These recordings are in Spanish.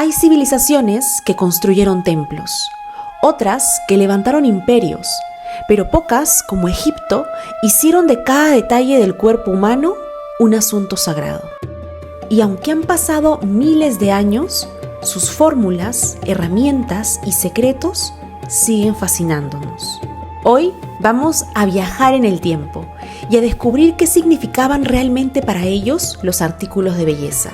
Hay civilizaciones que construyeron templos, otras que levantaron imperios, pero pocas, como Egipto, hicieron de cada detalle del cuerpo humano un asunto sagrado. Y aunque han pasado miles de años, sus fórmulas, herramientas y secretos siguen fascinándonos. Hoy vamos a viajar en el tiempo y a descubrir qué significaban realmente para ellos los artículos de belleza.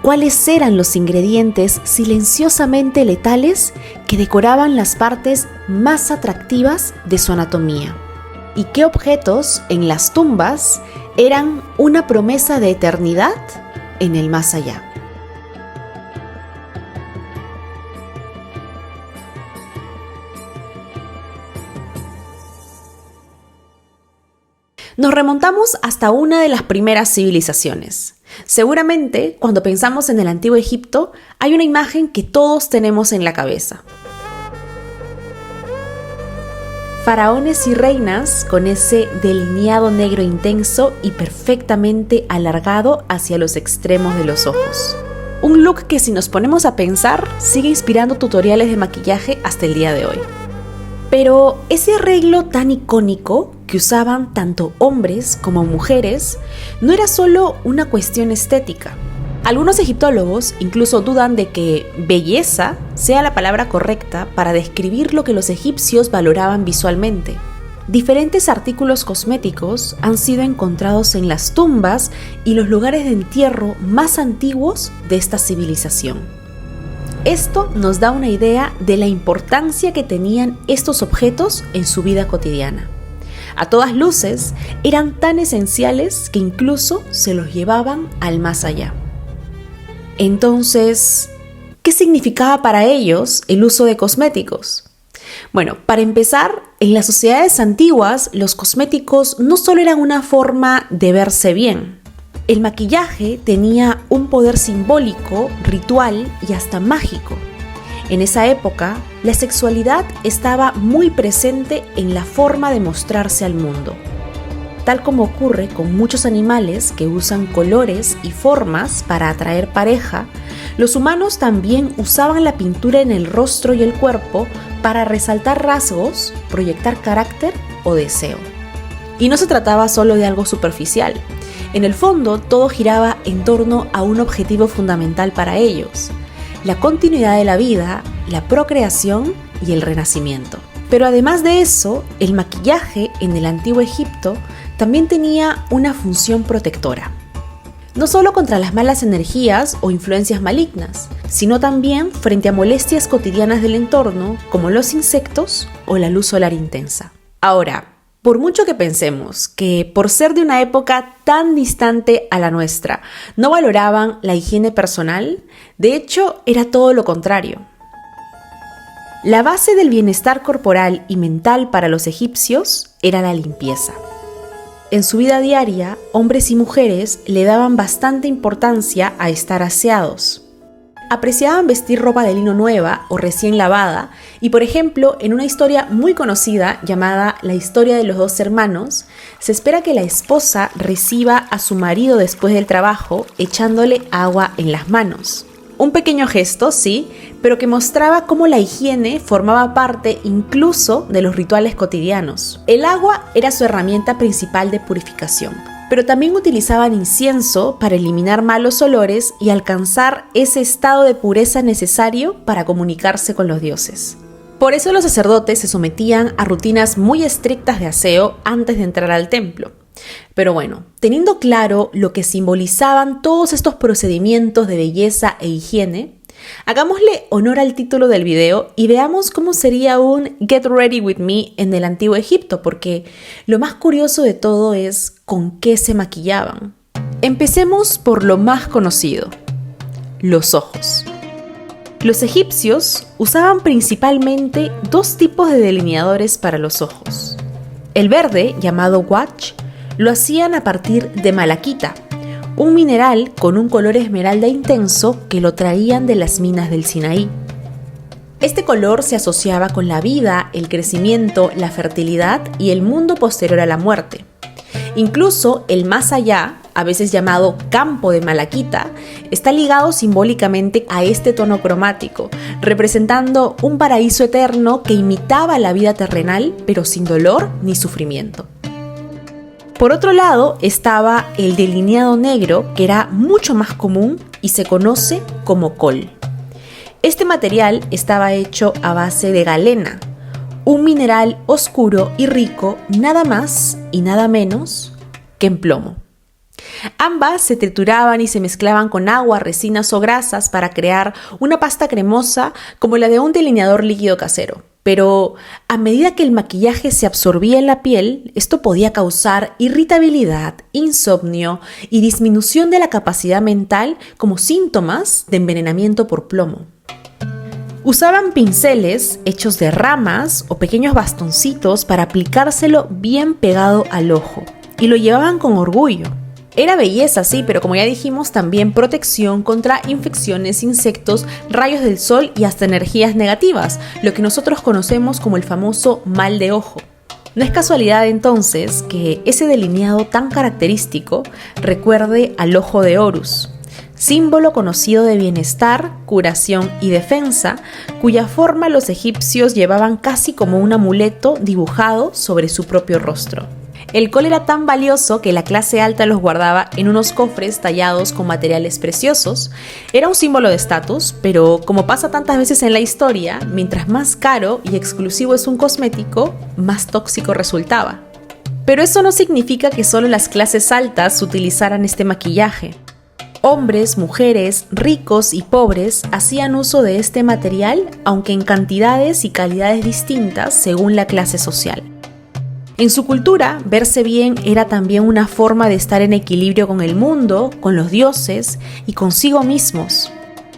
¿Cuáles eran los ingredientes silenciosamente letales que decoraban las partes más atractivas de su anatomía? ¿Y qué objetos en las tumbas eran una promesa de eternidad en el más allá? Nos remontamos hasta una de las primeras civilizaciones. Seguramente, cuando pensamos en el Antiguo Egipto, hay una imagen que todos tenemos en la cabeza. Faraones y reinas con ese delineado negro intenso y perfectamente alargado hacia los extremos de los ojos. Un look que, si nos ponemos a pensar, sigue inspirando tutoriales de maquillaje hasta el día de hoy. Pero ese arreglo tan icónico que usaban tanto hombres como mujeres no era solo una cuestión estética. Algunos egiptólogos incluso dudan de que belleza sea la palabra correcta para describir lo que los egipcios valoraban visualmente. Diferentes artículos cosméticos han sido encontrados en las tumbas y los lugares de entierro más antiguos de esta civilización. Esto nos da una idea de la importancia que tenían estos objetos en su vida cotidiana. A todas luces, eran tan esenciales que incluso se los llevaban al más allá. Entonces, ¿qué significaba para ellos el uso de cosméticos? Bueno, para empezar, en las sociedades antiguas, los cosméticos no solo eran una forma de verse bien. El maquillaje tenía un poder simbólico, ritual y hasta mágico. En esa época, la sexualidad estaba muy presente en la forma de mostrarse al mundo. Tal como ocurre con muchos animales que usan colores y formas para atraer pareja, los humanos también usaban la pintura en el rostro y el cuerpo para resaltar rasgos, proyectar carácter o deseo. Y no se trataba solo de algo superficial. En el fondo, todo giraba en torno a un objetivo fundamental para ellos: la continuidad de la vida, la procreación y el renacimiento. Pero además de eso, el maquillaje en el Antiguo Egipto también tenía una función protectora. No solo contra las malas energías o influencias malignas, sino también frente a molestias cotidianas del entorno, como los insectos o la luz solar intensa. Ahora, por mucho que pensemos que por ser de una época tan distante a la nuestra, no valoraban la higiene personal, de hecho era todo lo contrario. La base del bienestar corporal y mental para los egipcios era la limpieza. En su vida diaria, hombres y mujeres le daban bastante importancia a estar aseados. Apreciaban vestir ropa de lino nueva o recién lavada y, por ejemplo, en una historia muy conocida llamada La historia de los dos hermanos, se espera que la esposa reciba a su marido después del trabajo echándole agua en las manos. Un pequeño gesto, sí, pero que mostraba cómo la higiene formaba parte incluso de los rituales cotidianos. El agua era su herramienta principal de purificación, pero también utilizaban incienso para eliminar malos olores y alcanzar ese estado de pureza necesario para comunicarse con los dioses. Por eso los sacerdotes se sometían a rutinas muy estrictas de aseo antes de entrar al templo. Pero bueno, teniendo claro lo que simbolizaban todos estos procedimientos de belleza e higiene, hagámosle honor al título del video y veamos cómo sería un Get Ready With Me en el Antiguo Egipto, porque lo más curioso de todo es con qué se maquillaban. Empecemos por lo más conocido: los ojos. Los egipcios usaban principalmente dos tipos de delineadores para los ojos. El verde, llamado guach, lo hacían a partir de malaquita, un mineral con un color esmeralda intenso que lo traían de las minas del Sinaí. Este color se asociaba con la vida, el crecimiento, la fertilidad y el mundo posterior a la muerte. Incluso el más allá, a veces llamado campo de Malaquita, está ligado simbólicamente a este tono cromático, representando un paraíso eterno que imitaba la vida terrenal, pero sin dolor ni sufrimiento. Por otro lado, estaba el delineado negro, que era mucho más común y se conoce como col. Este material estaba hecho a base de galena, un mineral oscuro y rico nada más y nada menos que en plomo. Ambas se trituraban y se mezclaban con agua, resinas o grasas para crear una pasta cremosa como la de un delineador líquido casero. Pero a medida que el maquillaje se absorbía en la piel, esto podía causar irritabilidad, insomnio y disminución de la capacidad mental como síntomas de envenenamiento por plomo. Usaban pinceles hechos de ramas o pequeños bastoncitos para aplicárselo bien pegado al ojo, y lo llevaban con orgullo. Era belleza, sí, pero como ya dijimos, también protección contra infecciones, insectos, rayos del sol y hasta energías negativas, lo que nosotros conocemos como el famoso mal de ojo. No es casualidad entonces que ese delineado tan característico recuerde al ojo de Horus, símbolo conocido de bienestar, curación y defensa, cuya forma los egipcios llevaban casi como un amuleto dibujado sobre su propio rostro. El col era tan valioso que la clase alta los guardaba en unos cofres tallados con materiales preciosos. Era un símbolo de estatus, pero como pasa tantas veces en la historia, mientras más caro y exclusivo es un cosmético, más tóxico resultaba. Pero eso no significa que solo las clases altas utilizaran este maquillaje. Hombres, mujeres, ricos y pobres hacían uso de este material, aunque en cantidades y calidades distintas según la clase social. En su cultura, verse bien era también una forma de estar en equilibrio con el mundo, con los dioses y consigo mismos.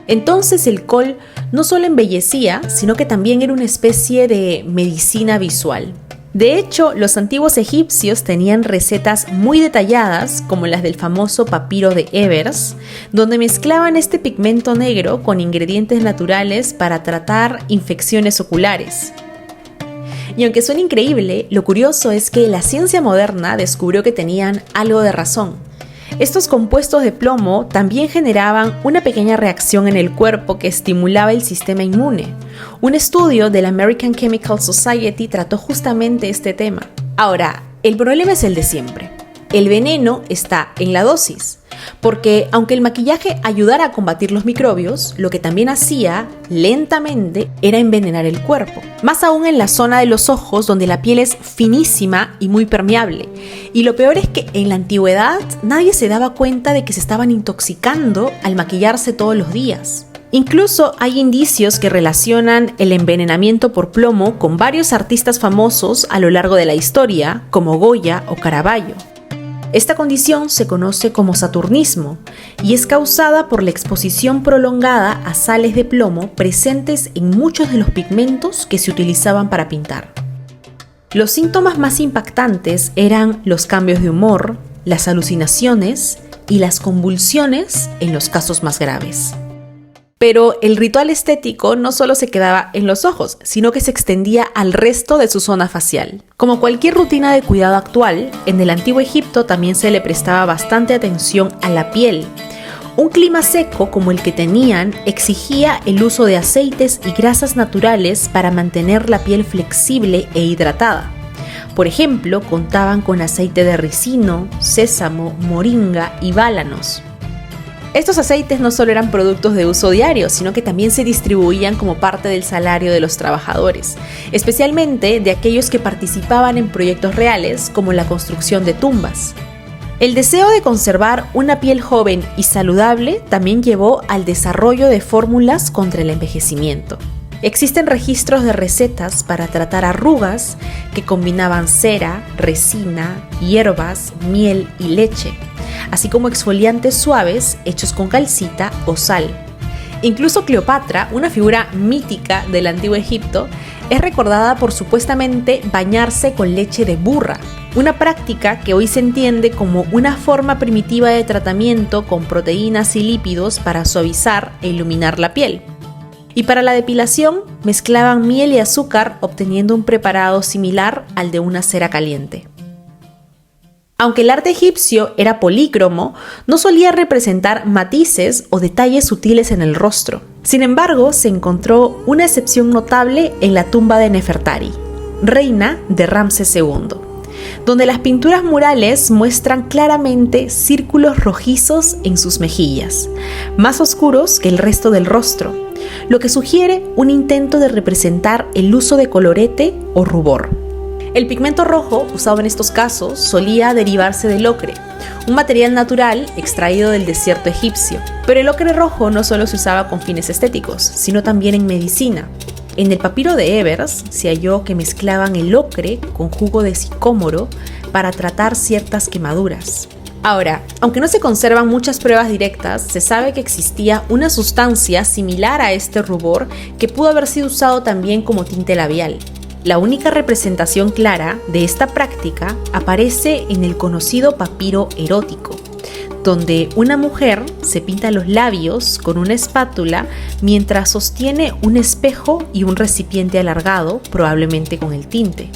Entonces el col no solo embellecía, sino que también era una especie de medicina visual. De hecho, los antiguos egipcios tenían recetas muy detalladas, como las del famoso papiro de Ebers, donde mezclaban este pigmento negro con ingredientes naturales para tratar infecciones oculares. Y aunque suena increíble, lo curioso es que la ciencia moderna descubrió que tenían algo de razón. Estos compuestos de plomo también generaban una pequeña reacción en el cuerpo que estimulaba el sistema inmune. Un estudio de la American Chemical Society trató justamente este tema. Ahora, el problema es el de siempre. El veneno está en la dosis, porque aunque el maquillaje ayudara a combatir los microbios, lo que también hacía lentamente era envenenar el cuerpo, más aún en la zona de los ojos donde la piel es finísima y muy permeable. Y lo peor es que en la antigüedad nadie se daba cuenta de que se estaban intoxicando al maquillarse todos los días. Incluso hay indicios que relacionan el envenenamiento por plomo con varios artistas famosos a lo largo de la historia, como Goya o Caravaggio. Esta condición se conoce como saturnismo y es causada por la exposición prolongada a sales de plomo presentes en muchos de los pigmentos que se utilizaban para pintar. Los síntomas más impactantes eran los cambios de humor, las alucinaciones y las convulsiones en los casos más graves. Pero el ritual estético no solo se quedaba en los ojos, sino que se extendía al resto de su zona facial. Como cualquier rutina de cuidado actual, en el antiguo Egipto también se le prestaba bastante atención a la piel. Un clima seco como el que tenían exigía el uso de aceites y grasas naturales para mantener la piel flexible e hidratada. Por ejemplo, contaban con aceite de ricino, sésamo, moringa y bálanos. Estos aceites no solo eran productos de uso diario, sino que también se distribuían como parte del salario de los trabajadores, especialmente de aquellos que participaban en proyectos reales como la construcción de tumbas. El deseo de conservar una piel joven y saludable también llevó al desarrollo de fórmulas contra el envejecimiento. Existen registros de recetas para tratar arrugas que combinaban cera, resina, hierbas, miel y leche, así como exfoliantes suaves hechos con calcita o sal. Incluso Cleopatra, una figura mítica del antiguo Egipto, es recordada por supuestamente bañarse con leche de burra, una práctica que hoy se entiende como una forma primitiva de tratamiento con proteínas y lípidos para suavizar e iluminar la piel. Y para la depilación mezclaban miel y azúcar obteniendo un preparado similar al de una cera caliente. Aunque el arte egipcio era polícromo, no solía representar matices o detalles sutiles en el rostro. Sin embargo, se encontró una excepción notable en la tumba de Nefertari, reina de Ramsés II, donde las pinturas murales muestran claramente círculos rojizos en sus mejillas, más oscuros que el resto del rostro, lo que sugiere un intento de representar el uso de colorete o rubor. El pigmento rojo usado en estos casos solía derivarse del ocre, un material natural extraído del desierto egipcio. Pero el ocre rojo no solo se usaba con fines estéticos, sino también en medicina. En el papiro de Ebers se halló que mezclaban el ocre con jugo de sicómoro para tratar ciertas quemaduras. Ahora, aunque no se conservan muchas pruebas directas, se sabe que existía una sustancia similar a este rubor que pudo haber sido usado también como tinte labial. La única representación clara de esta práctica aparece en el conocido papiro erótico, donde una mujer se pinta los labios con una espátula mientras sostiene un espejo y un recipiente alargado, probablemente con el tinte.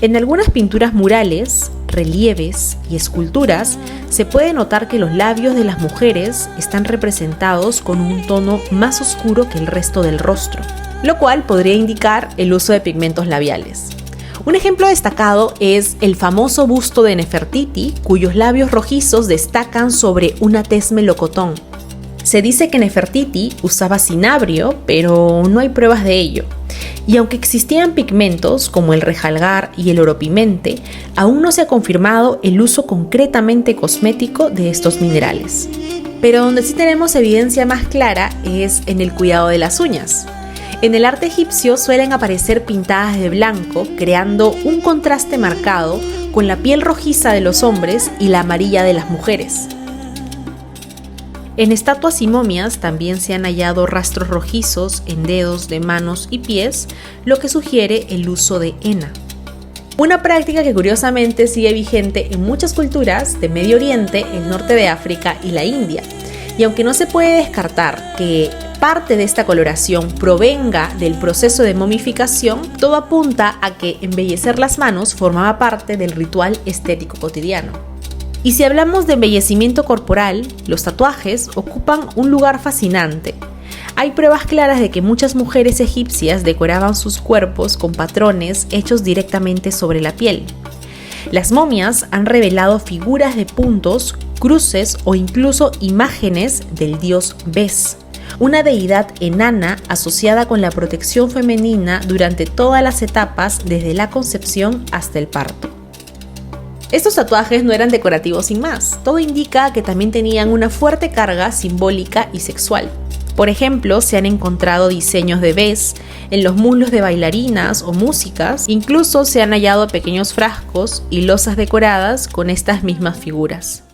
En algunas pinturas murales, relieves y esculturas, se puede notar que los labios de las mujeres están representados con un tono más oscuro que el resto del rostro, lo cual podría indicar el uso de pigmentos labiales. Un ejemplo destacado es el famoso busto de Nefertiti, cuyos labios rojizos destacan sobre una tez melocotón. Se dice que Nefertiti usaba cinabrio, pero no hay pruebas de ello. Y aunque existían pigmentos como el rejalgar y el oropimente, aún no se ha confirmado el uso concretamente cosmético de estos minerales. Pero donde sí tenemos evidencia más clara es en el cuidado de las uñas. En el arte egipcio suelen aparecer pintadas de blanco, creando un contraste marcado con la piel rojiza de los hombres y la amarilla de las mujeres. En estatuas y momias también se han hallado rastros rojizos en dedos de manos y pies, lo que sugiere el uso de henna. Una práctica que curiosamente sigue vigente en muchas culturas de Medio Oriente, el norte de África y la India. Y aunque no se puede descartar que parte de esta coloración provenga del proceso de momificación, todo apunta a que embellecer las manos formaba parte del ritual estético cotidiano. Y si hablamos de embellecimiento corporal, los tatuajes ocupan un lugar fascinante. Hay pruebas claras de que muchas mujeres egipcias decoraban sus cuerpos con patrones hechos directamente sobre la piel. Las momias han revelado figuras de puntos, cruces o incluso imágenes del dios Bes, una deidad enana asociada con la protección femenina durante todas las etapas desde la concepción hasta el parto. Estos tatuajes no eran decorativos sin más, todo indica que también tenían una fuerte carga simbólica y sexual. Por ejemplo, se han encontrado diseños de Bes en los muslos de bailarinas o músicas, incluso se han hallado pequeños frascos y losas decoradas con estas mismas figuras.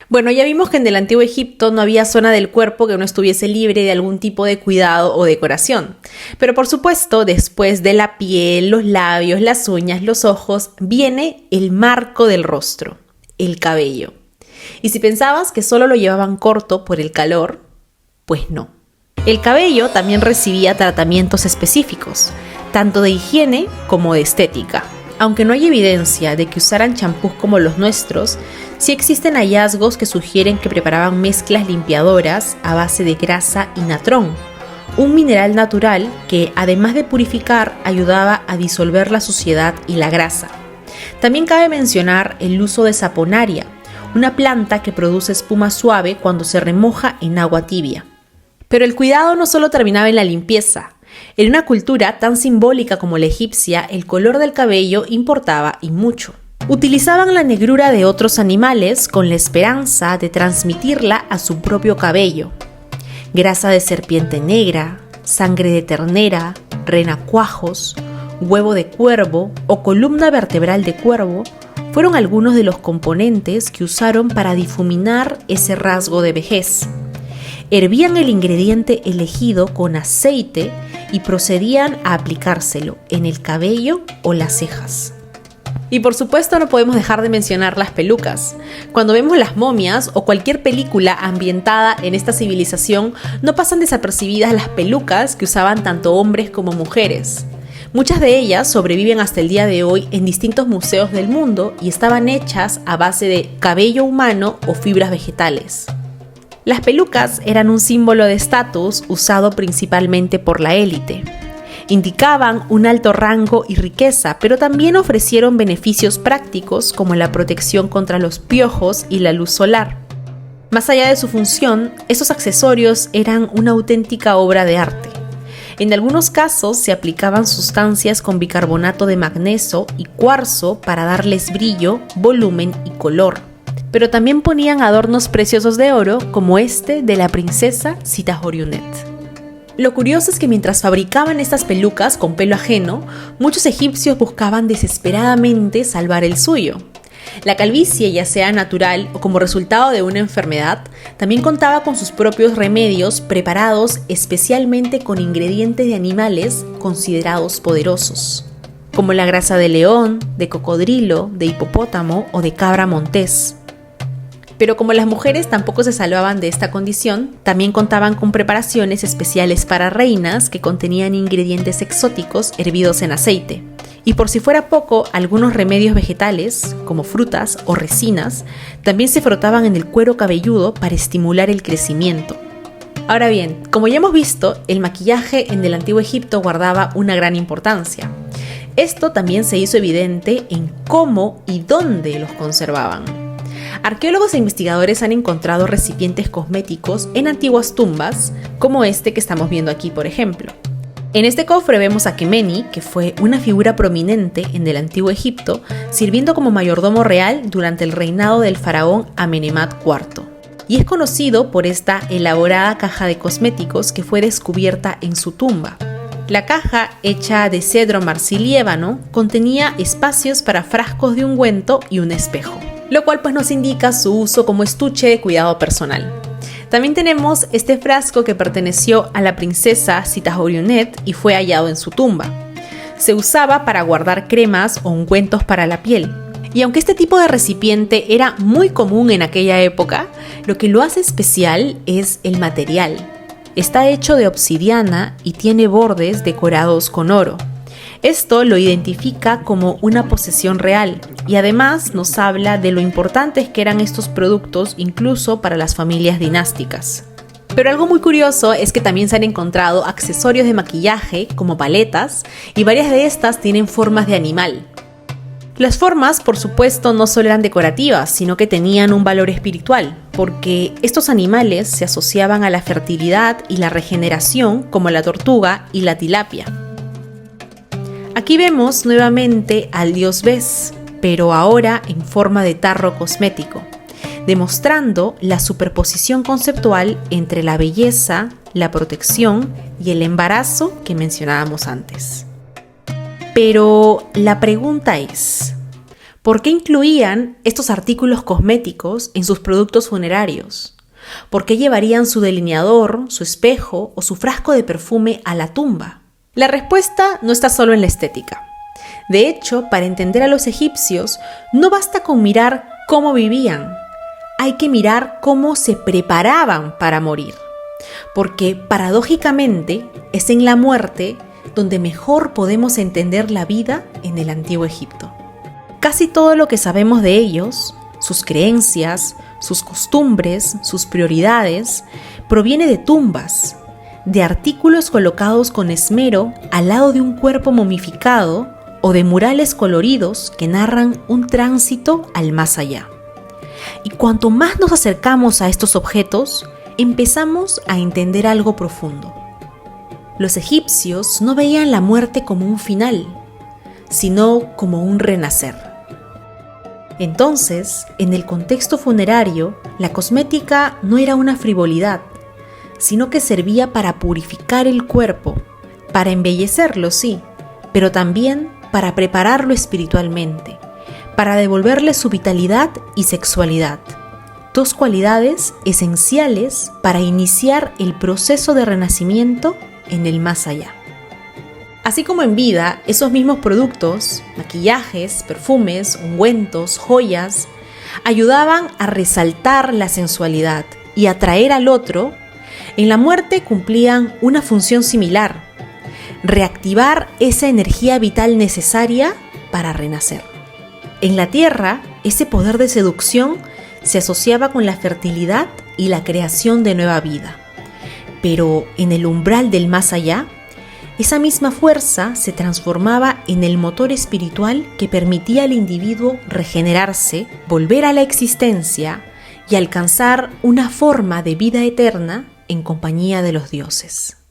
Bueno, ya vimos que en el antiguo Egipto no había zona del cuerpo que no estuviese libre de algún tipo de cuidado o decoración. Pero por supuesto, después de la piel, los labios, las uñas, los ojos, viene el marco del rostro, el cabello. Y si pensabas que solo lo llevaban corto por el calor, pues no. El cabello también recibía tratamientos específicos, tanto de higiene como de estética. Aunque no hay evidencia de que usaran champús como los nuestros, sí existen hallazgos que sugieren que preparaban mezclas limpiadoras a base de grasa y natrón, un mineral natural que, además de purificar, ayudaba a disolver la suciedad y la grasa. También cabe mencionar el uso de saponaria, una planta que produce espuma suave cuando se remoja en agua tibia. Pero el cuidado no solo terminaba en la limpieza. En una cultura tan simbólica como la egipcia, el color del cabello importaba y mucho. Utilizaban la negrura de otros animales con la esperanza de transmitirla a su propio cabello. Grasa de serpiente negra, sangre de ternera, renacuajos, huevo de cuervo o columna vertebral de cuervo fueron algunos de los componentes que usaron para difuminar ese rasgo de vejez. Hervían el ingrediente elegido con aceite y procedían a aplicárselo en el cabello o las cejas. Y por supuesto no podemos dejar de mencionar las pelucas. Cuando vemos las momias o cualquier película ambientada en esta civilización, no pasan desapercibidas las pelucas que usaban tanto hombres como mujeres. Muchas de ellas sobreviven hasta el día de hoy en distintos museos del mundo y estaban hechas a base de cabello humano o fibras vegetales. Las pelucas eran un símbolo de estatus usado principalmente por la élite. Indicaban un alto rango y riqueza, pero también ofrecieron beneficios prácticos como la protección contra los piojos y la luz solar. Más allá de su función, esos accesorios eran una auténtica obra de arte. En algunos casos se aplicaban sustancias con bicarbonato de magnesio y cuarzo para darles brillo, volumen y color. Pero también ponían adornos preciosos de oro como este de la princesa Sita-Horionet. Lo curioso es que mientras fabricaban estas pelucas con pelo ajeno, muchos egipcios buscaban desesperadamente salvar el suyo. La calvicie, ya sea natural o como resultado de una enfermedad, también contaba con sus propios remedios preparados especialmente con ingredientes de animales considerados poderosos, como la grasa de león, de cocodrilo, de hipopótamo o de cabra montés. Pero como las mujeres tampoco se salvaban de esta condición, también contaban con preparaciones especiales para reinas que contenían ingredientes exóticos hervidos en aceite. Y por si fuera poco, algunos remedios vegetales, como frutas o resinas, también se frotaban en el cuero cabelludo para estimular el crecimiento. Ahora bien, como ya hemos visto, el maquillaje en el Antiguo Egipto guardaba una gran importancia. Esto también se hizo evidente en cómo y dónde los conservaban. Arqueólogos e investigadores han encontrado recipientes cosméticos en antiguas tumbas, como este que estamos viendo aquí, por ejemplo. En este cofre vemos a Kemeni, que fue una figura prominente en el Antiguo Egipto, sirviendo como mayordomo real durante el reinado del faraón Amenemhat IV. Y es conocido por esta elaborada caja de cosméticos que fue descubierta en su tumba. La caja, hecha de cedro marfil y ébano, contenía espacios para frascos de ungüento y un espejo, lo cual nos indica su uso como estuche de cuidado personal. También tenemos este frasco que perteneció a la princesa Sita-Horionet y fue hallado en su tumba. Se usaba para guardar cremas o ungüentos para la piel. Y aunque este tipo de recipiente era muy común en aquella época, lo que lo hace especial es el material. Está hecho de obsidiana y tiene bordes decorados con oro. Esto lo identifica como una posesión real y además nos habla de lo importantes que eran estos productos incluso para las familias dinásticas. Pero algo muy curioso es que también se han encontrado accesorios de maquillaje como paletas y varias de estas tienen formas de animal. Las formas, por supuesto, no solo eran decorativas, sino que tenían un valor espiritual, porque estos animales se asociaban a la fertilidad y la regeneración como la tortuga y la tilapia. Aquí vemos nuevamente al dios Bes, pero ahora en forma de tarro cosmético, demostrando la superposición conceptual entre la belleza, la protección y el embarazo que mencionábamos antes. Pero la pregunta es, ¿por qué incluían estos artículos cosméticos en sus productos funerarios? ¿Por qué llevarían su delineador, su espejo o su frasco de perfume a la tumba? La respuesta no está solo en la estética. De hecho, para entender a los egipcios, no basta con mirar cómo vivían. Hay que mirar cómo se preparaban para morir. Porque, paradójicamente, es en la muerte donde mejor podemos entender la vida en el Antiguo Egipto. Casi todo lo que sabemos de ellos, sus creencias, sus costumbres, sus prioridades, proviene de tumbas, de artículos colocados con esmero al lado de un cuerpo momificado o de murales coloridos que narran un tránsito al más allá. Y cuanto más nos acercamos a estos objetos, empezamos a entender algo profundo. Los egipcios no veían la muerte como un final, sino como un renacer. Entonces, en el contexto funerario, la cosmética no era una frivolidad, sino que servía para purificar el cuerpo, para embellecerlo, sí, pero también para prepararlo espiritualmente, para devolverle su vitalidad y sexualidad, dos cualidades esenciales para iniciar el proceso de renacimiento en el más allá. Así como en vida, esos mismos productos, maquillajes, perfumes, ungüentos, joyas, ayudaban a resaltar la sensualidad y atraer al otro, en la muerte cumplían una función similar. reactivar esa energía vital necesaria para renacer. En la tierra, ese poder de seducción se asociaba con la fertilidad y la creación de nueva vida. Pero en el umbral del más allá, esa misma fuerza se transformaba en el motor espiritual que permitía al individuo regenerarse, volver a la existencia y alcanzar una forma de vida eterna en compañía de los dioses.